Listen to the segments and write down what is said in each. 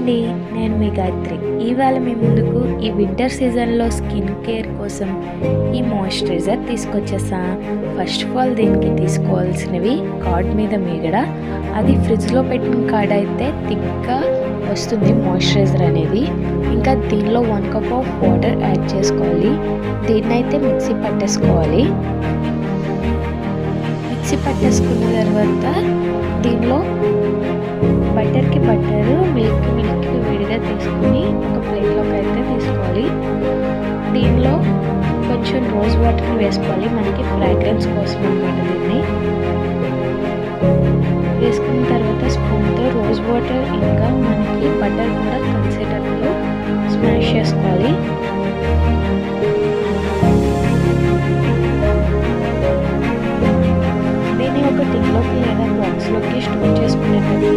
అండి. నేను మీ గాయత్రి. ఇవాళ మీ ముందుకు ఈ వింటర్ సీజన్‌లో స్కిన్ కేర్ కోసం ఈ మాయిశ్చరైజర్ తీసుకొచ్చేసా. ఫస్ట్ ఆఫ్ ఆల్ దీనికి తీసుకోవాల్సినవి కార్డ్ మీద మీగడ. అది ఫ్రిడ్జ్‌లో పెట్టిన కార్డ్ అయితే థిక్‌గా వస్తుంది మాయిశ్చరైజర్ అనేది. ఇంకా దీనిలో 1 కప్ ఆఫ్ వాటర్ యాడ్ చేసుకోవాలి. దీన్నైతే మిక్సీ పట్టేసుకోవాలి. మిక్సీ పట్టేసుకున్న తర్వాత దీనిలో బటర్‌కి బటరు, మిల్క్‌కి విడిగా తీసుకొని ఒక ప్లేట్‌లోకి అయితే తీసుకోవాలి. దీనిలో కొంచెం రోజ్ వాటర్‌ని వేసుకోవాలి. మనకి ఫ్రాగ్రెన్స్ కోసం అన్నమాట దీన్ని. వేసుకున్న తర్వాత స్పూన్‌తో రోజ్ వాటర్ ఇంకా మనకి బటర్ కూడా కలిసేటట్లు స్మాష్ చేసుకోవాలి. దీన్ని ఒక టిన్‌లోకి లేదా బాక్స్‌లోకి స్టోర్ చేసుకునేటట్టు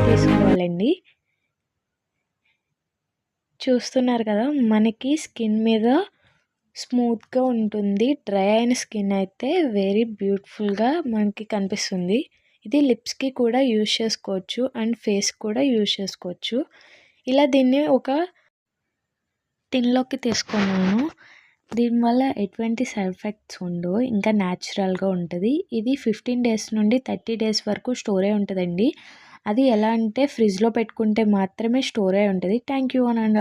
తీసుకోవాలండి. చూస్తున్నారు కదా, మనకి స్కిన్ మీద స్మూత్‌గా ఉంటుంది. డ్రై అయిన స్కిన్ అయితే వెరీ బ్యూటిఫుల్‌గా మనకి కనిపిస్తుంది. ఇది లిప్స్‌కి కూడా యూజ్ చేసుకోవచ్చు అండ్ ఫేస్‌కి కూడా యూజ్ చేసుకోవచ్చు. ఇలా దీన్ని ఒక టిన్‌లోకి తీసుకున్నాను. దీనివల్ల ఎటువంటి సైడ్ ఎఫెక్ట్స్ ఉండవు. ఇంకా న్యాచురల్‌గా ఉంటుంది. ఇది 15 డేస్ నుండి 30 డేస్ వరకు స్టోర్ అయ్యి ఉంటుందండి. అది ఎలా అంటే ఫ్రిడ్జ్‌లో పెట్టుకుంటే మాత్రమే స్టోర్ అయ్యి ఉంటుంది. థ్యాంక్ యూ అనండి.